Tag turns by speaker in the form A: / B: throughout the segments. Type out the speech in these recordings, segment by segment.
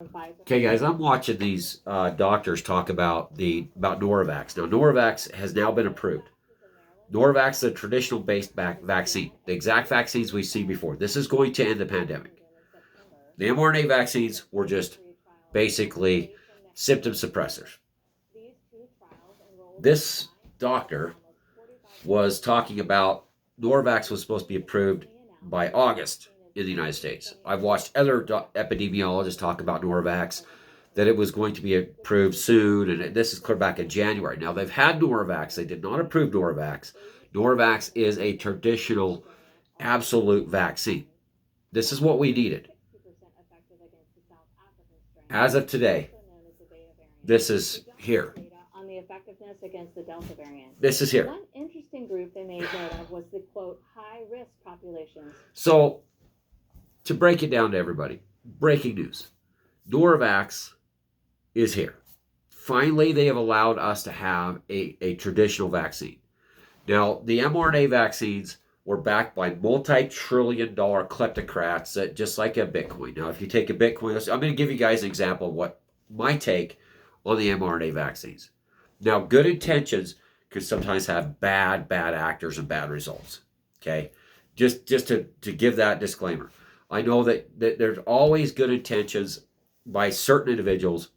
A: Okay, guys, I'm watching these doctors talk about Noravax. Now, Noravax has now been approved. Noravax is a traditional based vaccine, the exact vaccines we see before. This is going to end the pandemic. The mRNA vaccines were just basically symptom suppressors. This doctor was talking about Noravax was supposed to be approved by August in the United States. I've watched other epidemiologists talk about Noravax, that it was going to be approved soon, and this is clear back in January. Now, they've had Noravax. They did not approve Noravax. Noravax is a traditional absolute vaccine. This is what we needed. As of today, this is here.
B: On the effectiveness against the Delta variant.
A: This is here.
B: One interesting group they made note of was the, quote, high-risk populations.
A: So, to break it down to everybody, breaking news. Noravax is here. Finally, they have allowed us to have a traditional vaccine. Now, the mRNA vaccines were backed by multi-trillion-dollar kleptocrats that just like a Bitcoin. Now, if you take a Bitcoin, I'm going to give you guys an example of what my take on the mRNA vaccines. Now, good intentions can sometimes have bad actors and bad results. Okay, just to give that disclaimer. I know that there's always good intentions by certain individuals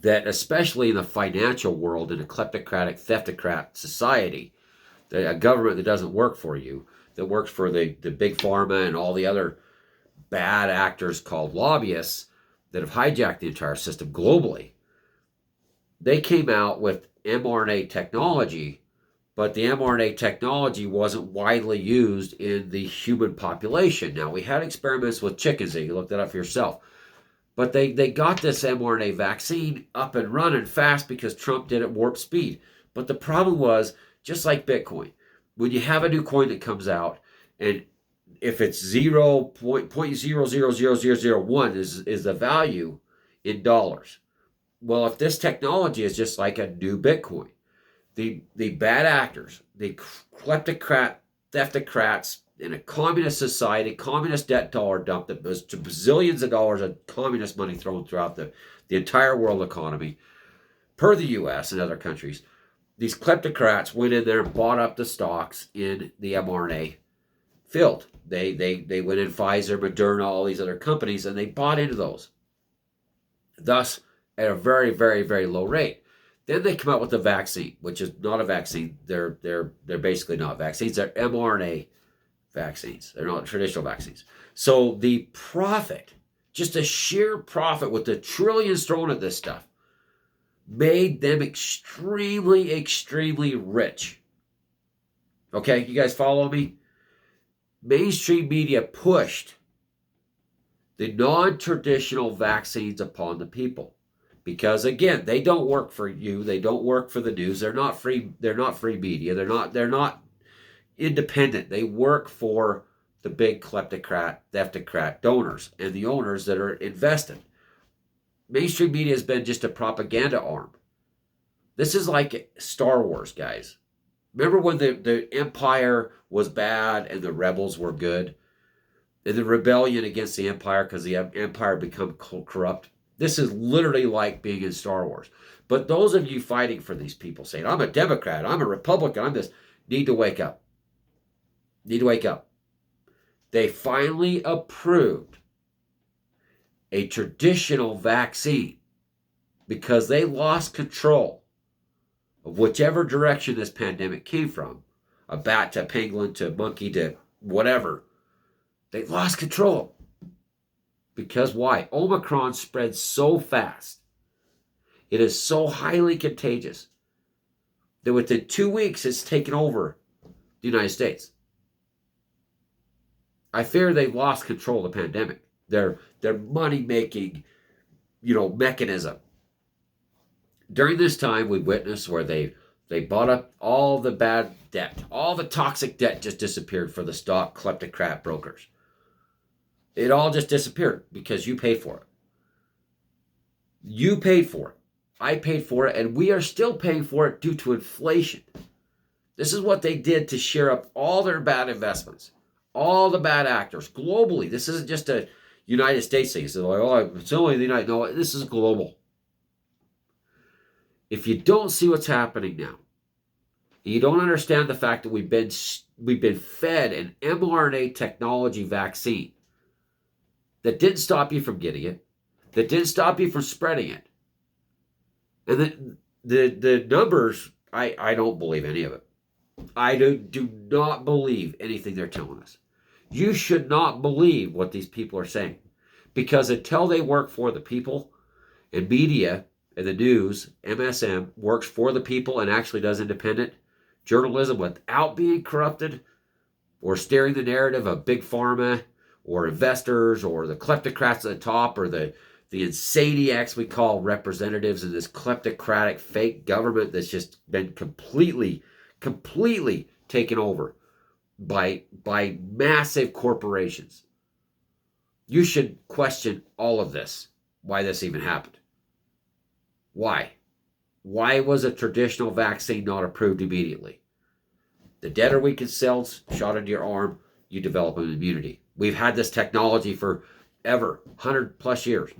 A: that, especially in the financial world, in a kleptocratic, theftocrat society, a government that doesn't work for you, that works for the big pharma and all the other bad actors called lobbyists that have hijacked the entire system globally. They came out with mRNA technology, but the mRNA technology wasn't widely used in the human population. Now, we had experiments with chickens, you can look that up for yourself. But they got this mRNA vaccine up and running fast because Trump did it warp speed. But the problem was, just like Bitcoin, when you have a new coin that comes out, and if it's 0.000001 is the value in dollars. Well, if this technology is just like a new Bitcoin, the bad actors, the kleptocrat, theftocrats in a communist society, communist debt dollar dump that was to bazillions of dollars of communist money thrown throughout the entire world economy, per the U.S. and other countries, these kleptocrats went in there and bought up the stocks in the mRNA field. They went in Pfizer, Moderna, all these other companies, and they bought into those. Thus, at a very, very, very low rate. Then they come out with the vaccine, which is not a vaccine. They're basically not vaccines. They're mRNA vaccines. They're not traditional vaccines. So the profit, just a sheer profit with the trillions thrown at this stuff, made them extremely, extremely rich. Okay, you guys follow me? Mainstream media pushed the non-traditional vaccines upon the people. Because again, they don't work for you. They don't work for the news. They're not free media. They're not independent. They work for the big kleptocrat, theftocrat donors and the owners that are invested. Mainstream media has been just a propaganda arm. This is like Star Wars, guys. Remember when the Empire was bad and the rebels were good? And the rebellion against the Empire because the Empire become corrupt? This is literally like being in Star Wars. But those of you fighting for these people saying, I'm a Democrat, I'm a Republican, I'm this, need to wake up. Need to wake up. They finally approved a traditional vaccine because they lost control of whichever direction this pandemic came from. A bat to a pangolin to a monkey to whatever. They lost control. Because why? Omicron spreads so fast. It is so highly contagious that within 2 weeks it's taken over the United States. I fear they've lost control of the pandemic. Their money-making, mechanism. During this time, we witnessed where they bought up all the bad debt. All the toxic debt just disappeared for the stock kleptocrat brokers. It all just disappeared because you paid for it. You paid for it. I paid for it, and we are still paying for it due to inflation. This is what they did to share up all their bad investments, all the bad actors globally. This isn't just a United States thing. So like, oh, it's only the United. No, this is global. If you don't see what's happening now, you don't understand the fact that we've been fed an mRNA technology vaccine that didn't stop you from getting it, that didn't stop you from spreading it, and the numbers, I don't believe any of it. I do not believe anything they're telling us. You should not believe what these people are saying, because until they work for the people, and media and the news, MSM, works for the people and actually does independent journalism without being corrupted or steering the narrative of big pharma or investors or the kleptocrats at the top or the insaniacs we call representatives in this kleptocratic fake government that's just been completely taken over by massive corporations. You should question all of this, why this even happened. Why? Why was a traditional vaccine not approved immediately? The dead or weakened cells shot into your arm, you develop an immunity. We've had this technology for ever, 100 plus years.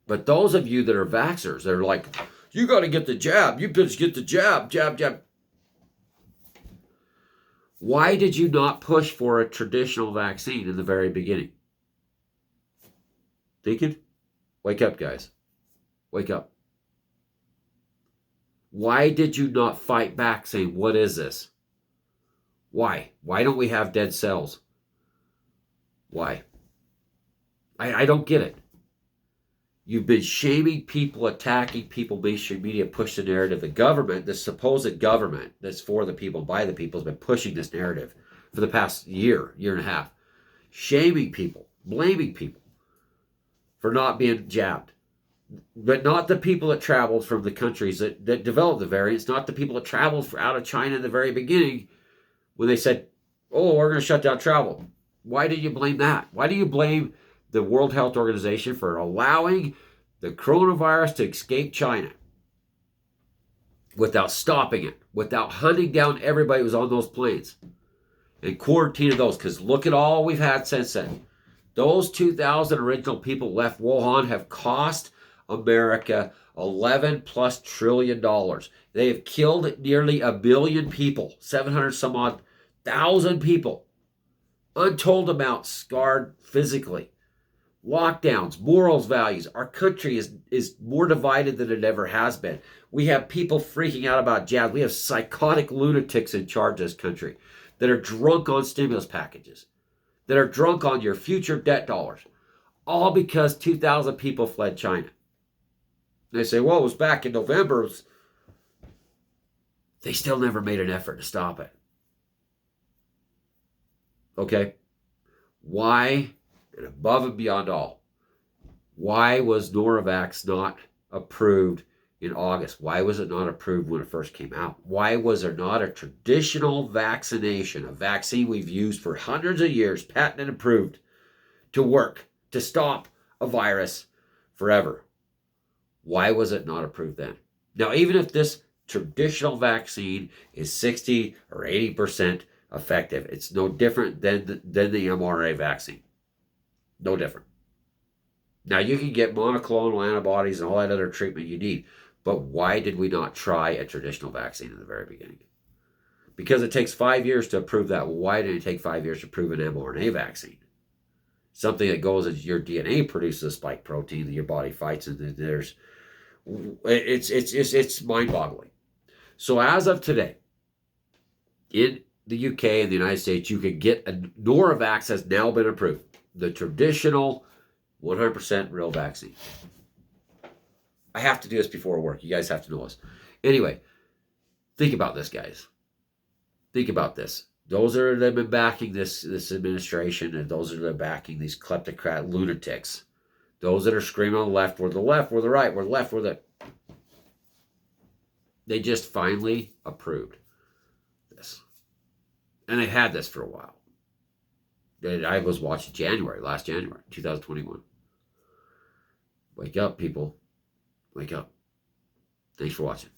A: But those of you that are vaxxers, they're like, you got to get the jab. You just get the jab, jab. Why did you not push for a traditional vaccine in the very beginning? Thinking? Wake up, guys. Wake up. Why did you not fight back saying, what is this? Why? Why don't we have dead cells? Why? I don't get it. You've been shaming people, attacking people, mainstream media, push the narrative. The government, the supposed government that's for the people, by the people, has been pushing this narrative for the past year and a half. Shaming people, blaming people for not being jabbed. But not the people that traveled from the countries that developed the variants, not the people that traveled out of China in the very beginning when they said, oh, we're going to shut down travel. Why do you blame that? Why do you blame the World Health Organization for allowing the coronavirus to escape China without stopping it, without hunting down everybody who was on those planes and quarantining those? Because look at all we've had since then. Those 2,000 original people left Wuhan have cost America $11+ trillion. They have killed nearly 1 billion people, 700 some odd thousand people. Untold amounts scarred physically. Lockdowns, morals, values. Our country is more divided than it ever has been. We have people freaking out about jabs. We have psychotic lunatics in charge of this country that are drunk on stimulus packages, that are drunk on your future debt dollars, all because 2,000 people fled China. They say, well, it was back in November. They still never made an effort to stop it. Okay? Why, and above and beyond all, why was novavax not approved in August? Why was it not approved when it first came out? Why was there not a traditional vaccination, a vaccine we've used for hundreds of years, patented and approved, to work, to stop a virus forever? Why was it not approved then? Now, even if this traditional vaccine is 60 or 80% effective, it's no different than the MRna vaccine. No different. Now, you can get monoclonal antibodies and all that other treatment you need, but why did we not try a traditional vaccine in the very beginning? Because it takes 5 years to approve that. Why did it take 5 years to approve an mRNA vaccine? Something that goes as your DNA produces a spike protein that your body fights, and it's mind-boggling. So as of today, in the UK and the United States, you can get a Novavax has now been approved. The traditional 100% real vaccine. I have to do this before work. You guys have to know this. Anyway, think about this, guys. Think about this. Those that have been backing this administration, and those that are backing these kleptocrat lunatics, those that are screaming on the left, we're the left, we're the right, we're the left, we're the... They just finally approved this. And they had this for a while. I was watching last January, 2021. Wake up, people. Wake up. Thanks for watching.